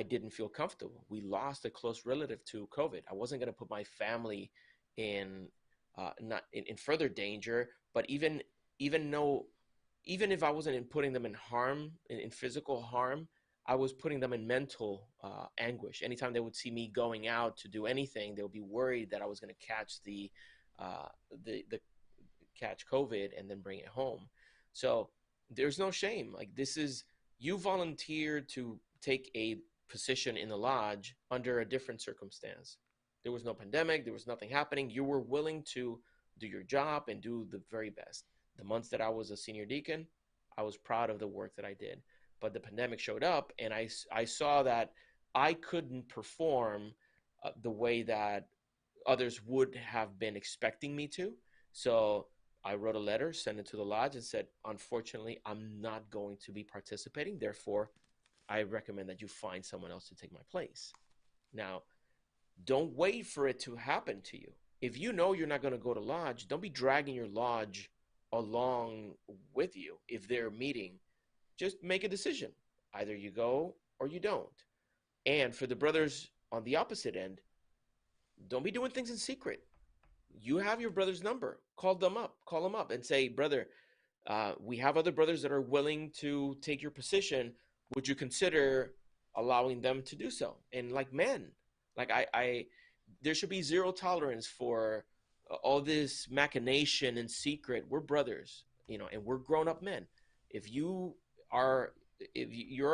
didn't feel comfortable. We lost a close relative to COVID. I wasn't going to put my family in not in further danger, but even if I wasn't putting them in harm, in physical harm, I was putting them in mental anguish. Anytime they would see me going out to do anything, they would be worried that I was going to catch the catch COVID and then bring it home. So there's no shame. Like, this is, you volunteered to take a position in the lodge under a different circumstance. There was no pandemic, there was nothing happening. You were willing to do your job and do the very best. The months that I was a senior deacon, I was proud of the work that I did. But the pandemic showed up, and I saw that I couldn't perform the way that others would have been expecting me to. So I wrote a letter, sent it to the lodge, and said, unfortunately, I'm not going to be participating. Therefore, I recommend that you find someone else to take my place. Now, don't wait for it to happen to you. If you know you're not going to go to lodge, don't be dragging your lodge along with you. If they're meeting, just make a decision. Either you go or you don't. And for the brothers on the opposite end, don't be doing things in secret. You have your brother's number. Call them up and say, brother, we have other brothers that are willing to take your position. Would you consider allowing them to do so? And like men, like I there should be zero tolerance for all this machination in secret. We're brothers, and we're grown-up men. If your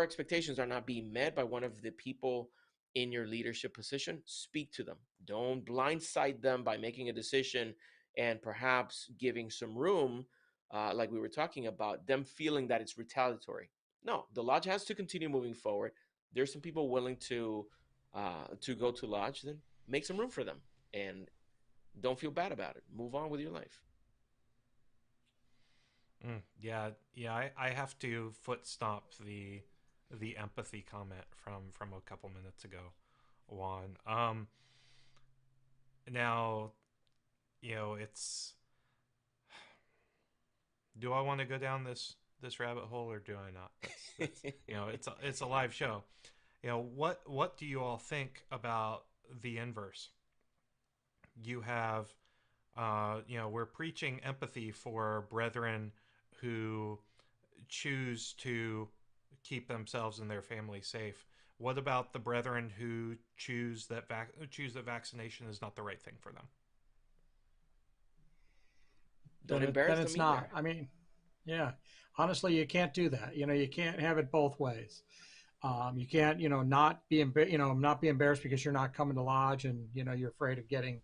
expectations are not being met by one of the people in your leadership position, speak to them. Don't blindside them by making a decision and perhaps giving some room, like we were talking about, them feeling that it's retaliatory. No, the lodge has to continue moving forward. There's some people willing to go to lodge, then make some room for them, and don't feel bad about it. Move on with your life. Yeah, I have to foot stomp the empathy comment from a couple minutes ago, Juan. Now, it's, do I want to go down this rabbit hole or do I not? That's it's a live show. What do you all think about the inverse? You have, we're preaching empathy for brethren who choose to keep themselves and their family safe. What about the brethren who choose that vaccination is not the right thing for them? Don't Then embarrass it's them not. either. I mean, yeah, honestly, you can't do that. You can't have it both ways. You can't, not be embarrassed because you're not coming to lodge and you're afraid of getting,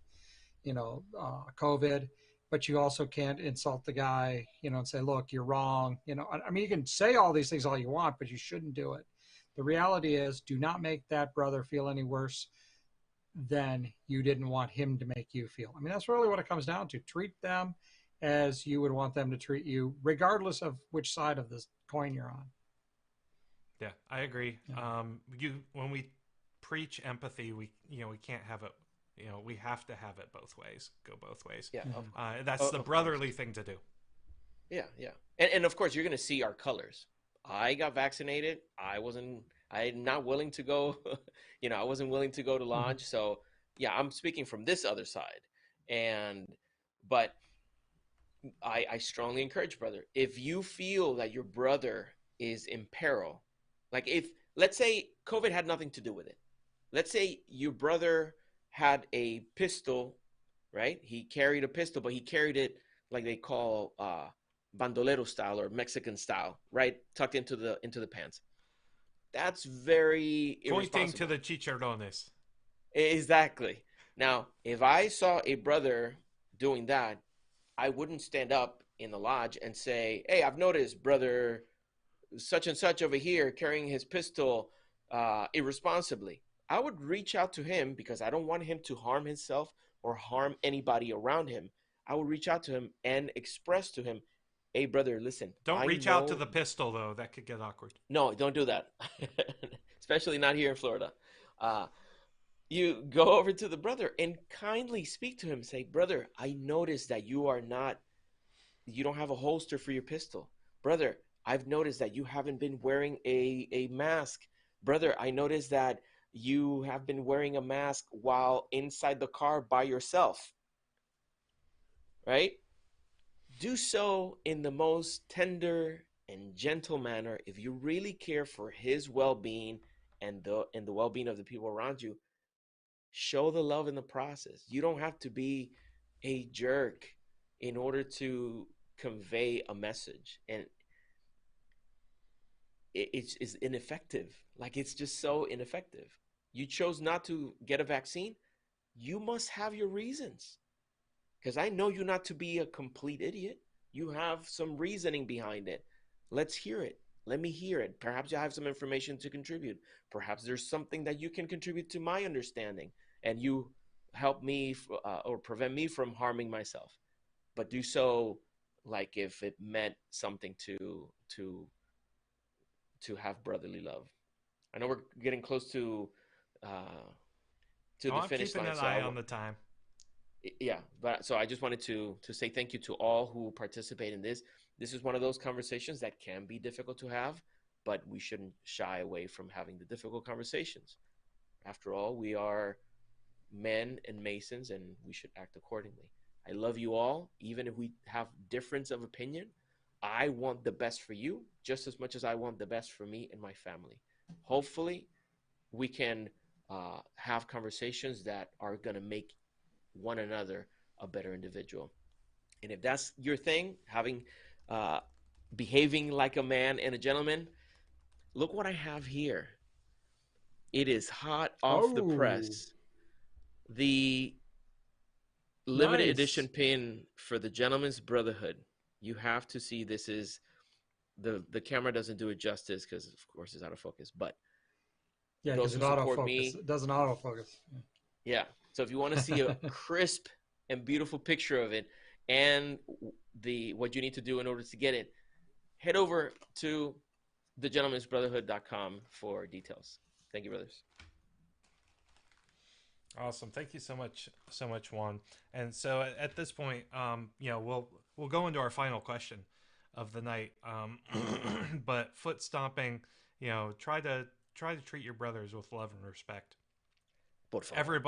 COVID, but you also can't insult the guy, and say, look, you're wrong. I mean, you can say all these things all you want, but you shouldn't do it. The reality is, do not make that brother feel any worse than you didn't want him to make you feel. I mean, that's really what it comes down to. Treat them as you would want them to treat you, regardless of which side of this coin you're on. Yeah, I agree. Yeah. When we preach empathy, we can't have it. We have to have it both ways. Go both ways. Yeah, that's the brotherly thing to do. Yeah, yeah. And of course, you're going to see our colors. I got vaccinated. I'm not willing to go, I wasn't willing to go to lodge. So yeah, I'm speaking from this other side. But I strongly encourage, brother, if you feel that your brother is in peril, like let's say COVID had nothing to do with it. Let's say your brother had a pistol, right? He carried a pistol, but he carried it like they call bandolero style or Mexican style, right? Tucked into the pants. That's very irresponsible. Pointing to the chicharrones. Exactly. Now, if I saw a brother doing that, I wouldn't stand up in the lodge and say, "Hey, I've noticed brother such and such over here carrying his pistol irresponsibly. I would reach out to him because I don't want him to harm himself or harm anybody around him. I would reach out to him and express to him, hey, brother, listen, Don't I reach out to know. the pistol, though. That could get awkward. No, don't do that. Especially not here in Florida. Uh, you go over to the brother and kindly speak to him. Say, brother, I noticed that you don't have a holster for your pistol. Brother, I've noticed that you haven't been wearing a mask. Brother, I noticed that you have been wearing a mask while inside the car by yourself. Right? Do so in the most tender and gentle manner. If you really care for his well-being and the well-being of the people around you, show the love in the process. You don't have to be a jerk in order to convey a message, and it's ineffective. Like, it's just so ineffective. You chose not to get a vaccine. You must have your reasons, because I know you not to be a complete idiot. You have some reasoning behind it. Let's hear it. Let me hear it. Perhaps you have some information to contribute. Perhaps there's something that you can contribute to my understanding, and you help me or prevent me from harming myself. But do so like if it meant something to have brotherly love. I know we're getting close to the I'm finish keeping line, an so eye on the time. yeah, but so I just wanted to say thank you to all who participate in this. This is one of those conversations that can be difficult to have, but we shouldn't shy away from having the difficult conversations. After all, we are men and Masons, and we should act accordingly. I love you all, even if we have difference of opinion. I want the best for you just as much as I want the best for me and my family. Hopefully, we can have conversations that are going to make one another a better individual. And if that's your thing, having uh, behaving like a man and a gentleman, look what I have here. It is hot off the Oh, press. The limited edition nice. pin for the Gentleman's Brotherhood. You have to see. This is the camera doesn't do it justice because of course it's out of focus. But Yeah, those because who it support autofocus. me, It doesn't autofocus. yeah. So if you want to see a crisp and beautiful picture of it and the what you need to do in order to get it, head over to thegentleman'sbrotherhood.com for details. Thank you, brothers. Awesome. Thank you so much, Juan. And so at this point, we'll go into our final question of the night. But foot stomping, try to treat your brothers with love and respect. Por favor.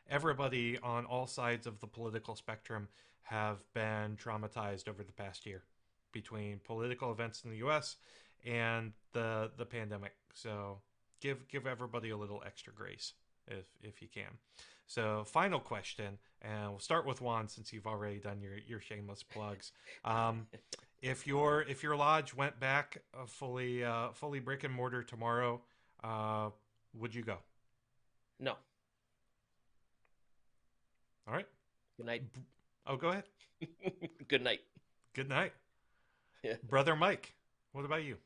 Everybody on all sides of the political spectrum have been traumatized over the past year between political events in the U.S. and the pandemic. So give everybody a little extra grace if you can. So final question, and we'll start with Juan since you've already done your shameless plugs. If your lodge went back fully brick and mortar tomorrow, would you go? No. All right. Good night. Oh, go ahead. Good night. Good night. Brother Mike, what about you?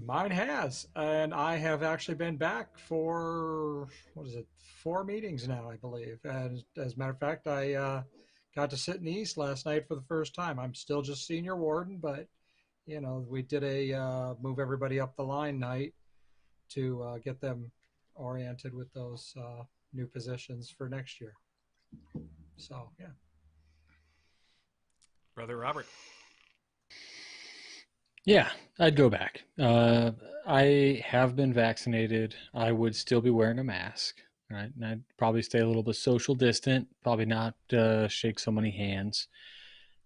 Mine has, and I have actually been back for, what is it, 4 meetings now, I believe. And as a matter of fact, I got to sit in the East last night for the first time. I'm still just senior warden, but we did a move everybody up the line night to get them oriented with those new positions for next year. So, yeah. Brother Robert. Yeah, I'd go back. I have been vaccinated. I would still be wearing a mask, right? And I'd probably stay a little bit social distant, probably not shake so many hands.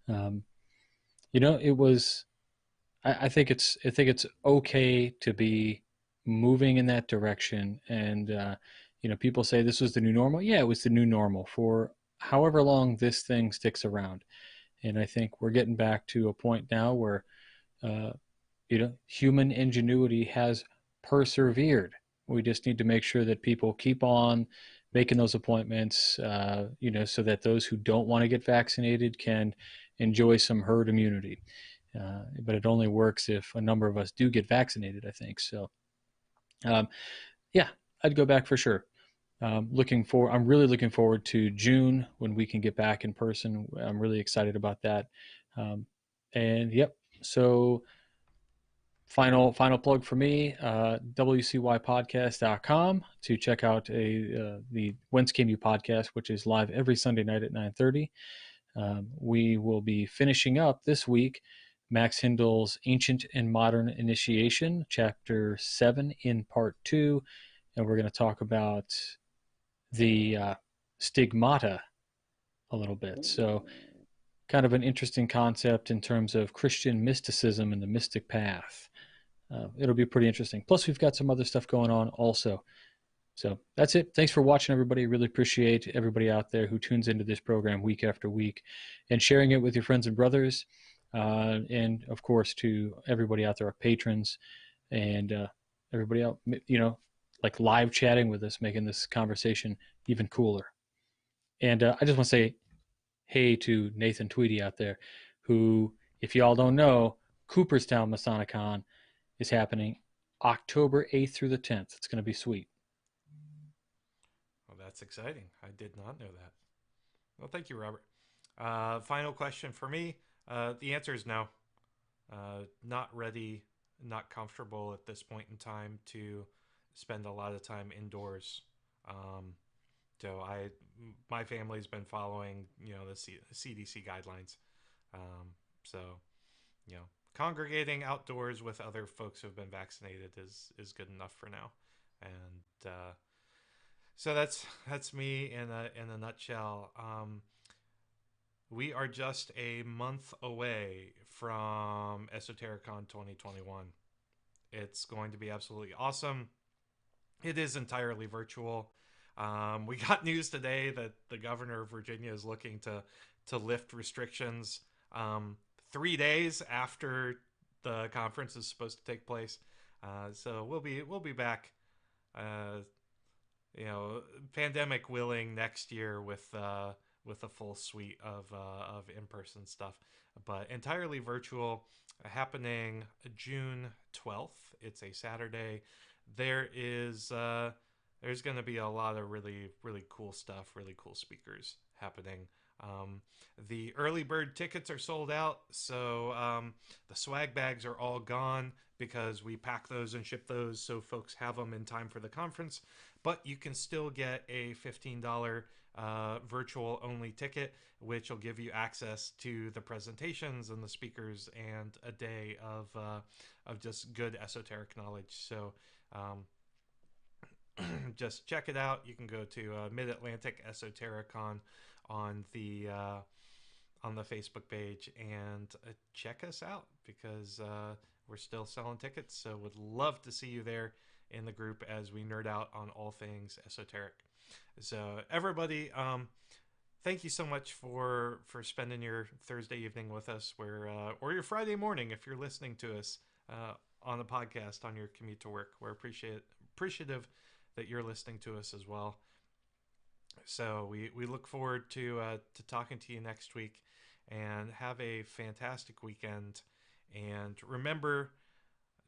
It was. I think it's okay to be moving in that direction, and people say this was the new normal. Yeah, it was the new normal for however long this thing sticks around, and I think we're getting back to a point now where human ingenuity has persevered. We just need to make sure that people keep on making those appointments, so that those who don't want to get vaccinated can enjoy some herd immunity. but it only works if a number of us do get vaccinated, I think. So, yeah, I'd go back for sure. I'm really looking forward to June when we can get back in person. I'm really excited about that. And yep, so final plug for me, wcypodcast.com to check out the Whence Came You podcast, which is live every Sunday night at 9:30. We will be finishing up this week Max Hindel's Ancient and Modern Initiation, Chapter 7 in Part 2, and we're going to talk about the stigmata a little bit. So kind of an interesting concept in terms of Christian mysticism and the mystic path. It'll be pretty interesting. Plus, we've got some other stuff going on also. So that's it. Thanks for watching, everybody. Really appreciate everybody out there who tunes into this program week after week and sharing it with your friends and brothers. And, of course, to everybody out there, our patrons, and everybody else, like live chatting with us, making this conversation even cooler. And I just want to say hey to Nathan Tweedy out there, who, if y'all don't know, Cooperstown Masonicon is happening October 8th through the 10th. It's going to be sweet. Well, that's exciting. I did not know that. Well, thank you, Robert. Final question for me. The answer is no. Not ready, not comfortable at this point in time to spend a lot of time indoors. So my family's been following, the CDC guidelines. So, congregating outdoors with other folks who have been vaccinated is good enough for now. And so that's me in a nutshell. We are just a month away from Esotericon 2021. It's going to be absolutely awesome. It is entirely virtual. We got news today that the governor of Virginia is looking to lift restrictions 3 days after the conference is supposed to take place. So we'll be back, pandemic willing, next year with a full suite of in-person stuff, but entirely virtual, happening June 12th. It's a Saturday. There's going to be a lot of really, really cool stuff, really cool speakers happening. The early bird tickets are sold out, so the swag bags are all gone because we pack those and ship those so folks have them in time for the conference. But you can still get a $15 virtual only ticket, which will give you access to the presentations and the speakers and a day of just good esoteric knowledge. So just check it out. You can go to Mid-Atlantic Esotericon on the Facebook page and check us out, because we're still selling tickets. So would love to see you there in the group as we nerd out on all things esoteric. So everybody, thank you so much for spending your Thursday evening with us, or your Friday morning if you're listening to us on the podcast on your commute to work. We're appreciative that you're listening to us as well. So we look forward to talking to you next week, and have a fantastic weekend. And remember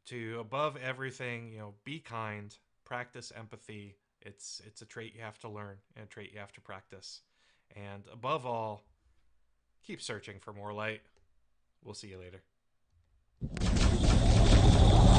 to, above everything, be kind, practice empathy. It's a trait you have to learn and a trait you have to practice. And above all, keep searching for more light. We'll see you later.